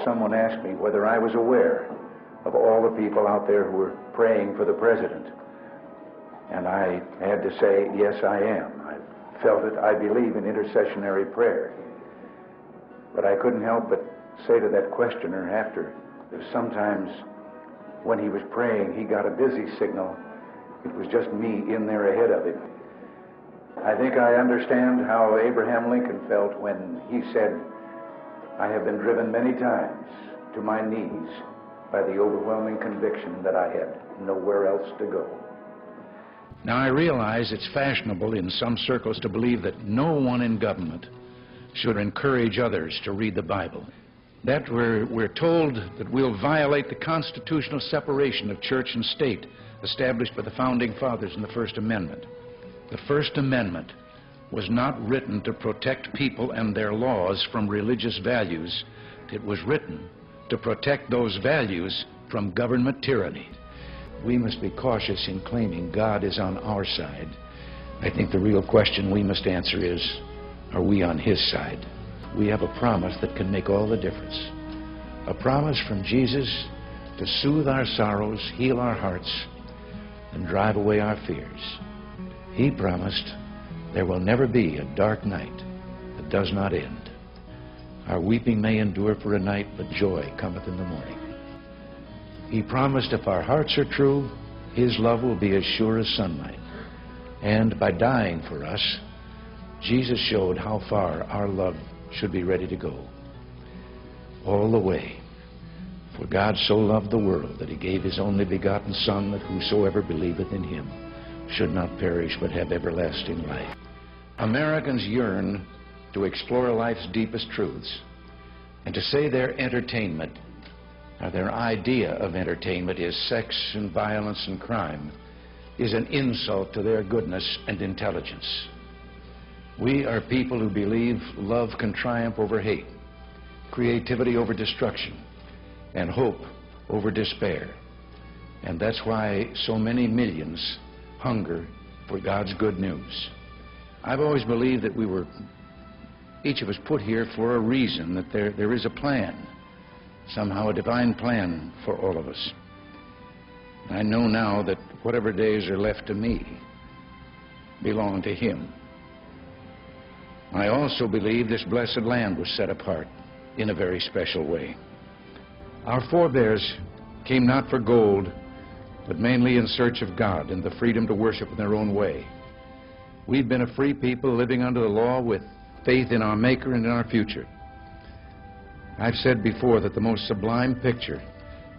someone asked me whether I was aware of all the people out there who were praying for the president. And I had to say, yes, I am. I felt it. I believe in intercessionary prayer. But I couldn't help but say to that questioner after, that sometimes when he was praying, he got a busy signal. It was just me in there ahead of him. I think I understand how Abraham Lincoln felt when he said, I have been driven many times to my knees by the overwhelming conviction that I had nowhere else to go. Now, I realize it's fashionable in some circles to believe that no one in government should encourage others to read the Bible. That we're told that we'll violate the constitutional separation of church and state established by the Founding Fathers in the First Amendment. The First Amendment was not written to protect people and their laws from religious values. It was written to protect those values from government tyranny. We must be cautious in claiming God is on our side. I think the real question we must answer is, are we on His side? We have a promise that can make all the difference. A promise from Jesus to soothe our sorrows, heal our hearts, and drive away our fears. He promised there will never be a dark night that does not end. Our weeping may endure for a night, but joy cometh in the morning. He promised if our hearts are true, His love will be as sure as sunlight. And by dying for us, Jesus showed how far our love should be ready to go. All the way. For God so loved the world that He gave His only begotten Son, that whosoever believeth in Him should not perish but have everlasting life. Americans yearn to explore life's deepest truths, and to say their entertainment, or their idea of entertainment, is sex and violence and crime, is an insult to their goodness and intelligence. We are people who believe love can triumph over hate, creativity over destruction, and hope over despair. And that's why so many millions hunger for God's good news. I've always believed that each of us put here for a reason, that there is a plan, somehow a divine plan for all of us. I know now that whatever days are left to me belong to Him. I also believe this blessed land was set apart in a very special way. Our forebears came not for gold, but mainly in search of God and the freedom to worship in their own way. We've been a free people living under the law with faith in our Maker and in our future. I've said before that the most sublime picture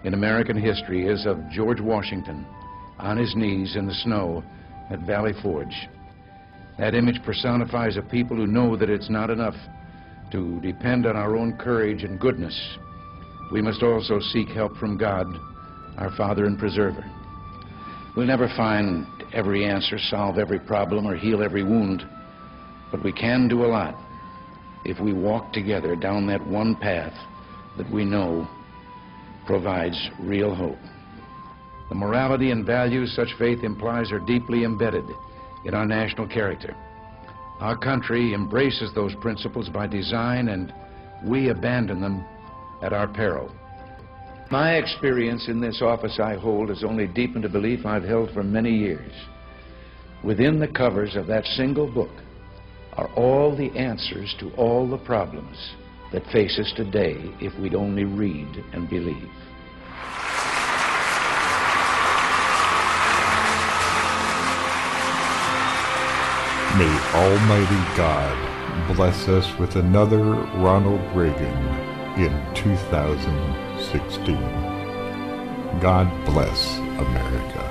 in American history is of George Washington on his knees in the snow at Valley Forge. That image personifies a people who know that it's not enough to depend on our own courage and goodness. We must also seek help from God, our Father and Preserver. We'll never find every answer, solve every problem, or heal every wound, but we can do a lot if we walk together down that one path that we know provides real hope. The morality and values such faith implies are deeply embedded in our national character. Our country embraces those principles by design, and we abandon them at our peril. My experience in this office I hold has only deepened a belief I've held for many years. Within the covers of that single book are all the answers to all the problems that face us today if we'd only read and believe. May Almighty God bless us with another Ronald Reagan in 2016. God bless America.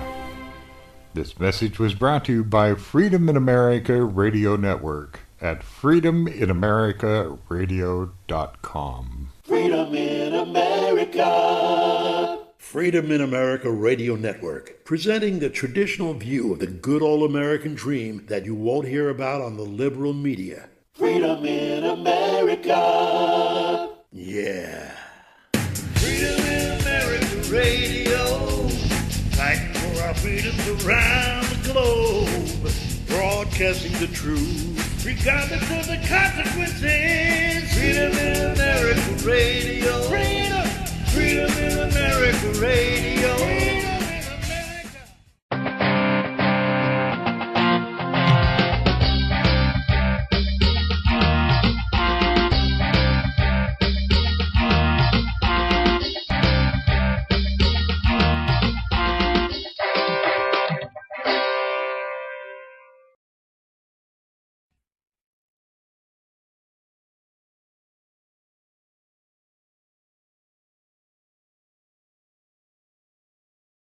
This message was brought to you by Freedom in America Radio Network at freedominamericaradio.com. Freedom in America. Freedom in America Radio Network, presenting the traditional view of the good old American dream that you won't hear about on the liberal media. Freedom in America. Yeah. Freedom in America Radio, fighting for our freedoms around the globe, broadcasting the truth regardless of the consequences. Freedom in America Radio. Freedom in America Radio.